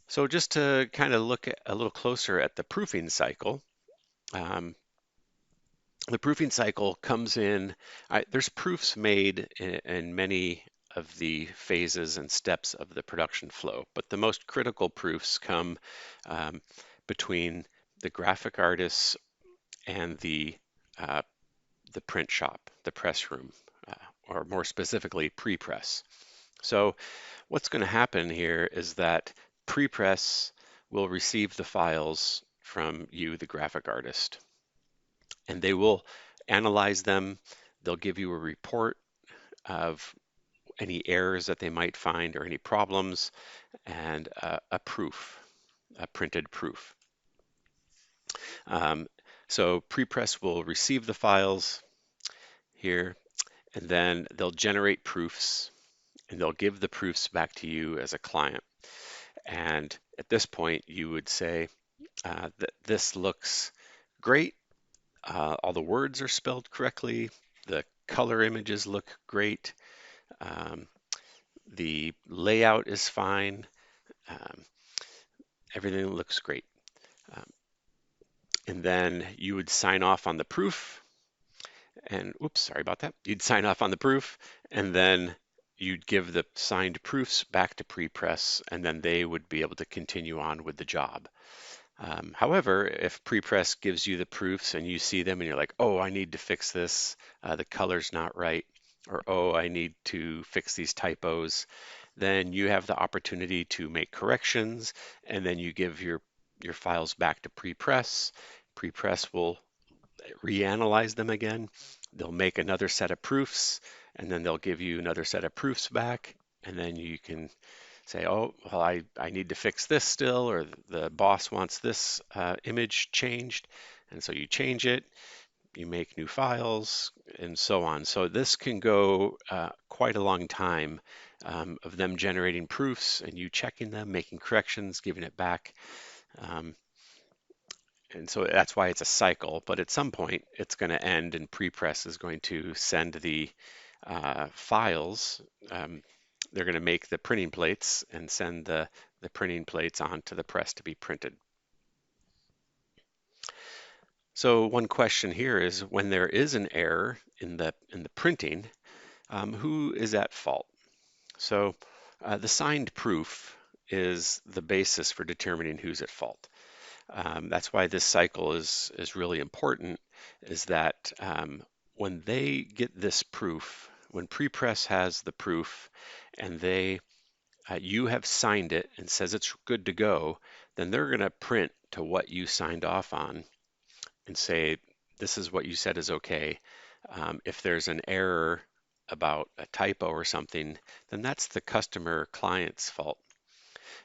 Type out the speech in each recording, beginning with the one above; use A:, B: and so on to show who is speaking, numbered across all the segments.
A: So just to kind of look a little closer at the proofing cycle, um, the proofing cycle comes in, there's proofs made in many of the phases and steps of the production flow, but the most critical proofs come um, between the graphic artists and uh, the print shop, the press room, uh, or more specifically, pre-press. So what's going to happen here is that pre-press will receive the files from you, the graphic artist, and they will analyze them. They'll give you a report of any errors that they might find or any problems, and a proof, a printed proof. Um, so prepress will receive the files here, and then they'll generate proofs, and they'll give the proofs back to you as a client. And at this point, you would say that this looks great. All the words are spelled correctly. The color images look great. Um, the layout is fine. Um, everything looks great. Um, and then you would sign off on the proof. And oops, sorry about that. You'd sign off on the proof, and then you'd give the signed proofs back to prepress, and then they would be able to continue on with the job. However, if prepress gives you the proofs and you see them and you're like, oh, I need to fix this, the color's not right, or oh, I need to fix these typos, then you have the opportunity to make corrections, and then you give your files back to prepress. Prepress will reanalyze them again. They'll make another set of proofs, and then they'll give you another set of proofs back, and then you can say, oh, well, I need to fix this still, or the boss wants this image changed. And so you change it, you make new files, and so on. So this can go quite a long time of them generating proofs and you checking them, making corrections, giving it back. Um, and so that's why it's a cycle, but at some point it's going to end and prepress is going to send the files. They're going to make the printing plates and send the printing plates on to the press to be printed. So one question here is when there is an error in the printing, who is at fault? So the signed proof is the basis for determining who's at fault. That's why this cycle is really important, is that when they get this proof, when prepress has the proof and you have signed it and says it's good to go, then they're going to print to what you signed off on and say, this is what you said is okay. If there's an error about a typo or something, then that's the customer client's fault.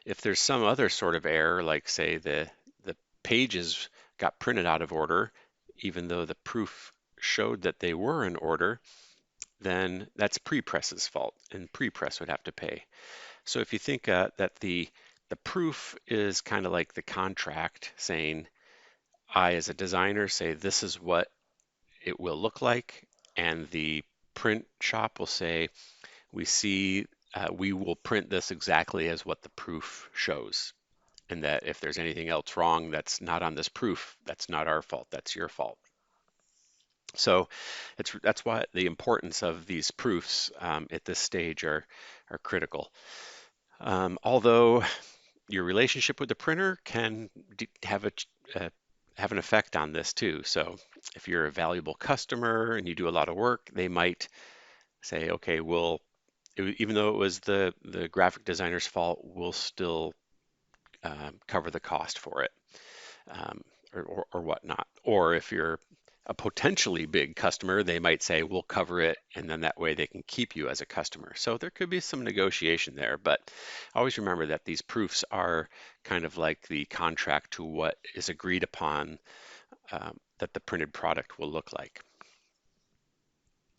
A: If there's some other sort of error, like say the pages got printed out of order, even though the proof showed that they were in order, then that's prepress's fault, and prepress would have to pay. So if you think that the proof is kind of like the contract saying, I as a designer say this is what it will look like, and the print shop will say, we will print this exactly as what the proof shows. And that if there's anything else wrong that's not on this proof, that's not our fault, that's your fault. So that's why the importance of these proofs at this stage are critical. Although your relationship with the printer can uh, have an effect on this too. So if you're a valuable customer and you do a lot of work, they might say, okay, even though it was the graphic designer's fault, we'll still cover the cost for it, um, or whatnot. Or if you're a potentially big customer, they might say, we'll cover it, and then that way they can keep you as a customer. So there could be some negotiation there, but always remember that these proofs are kind of like the contract to what is agreed upon that the printed product will look like.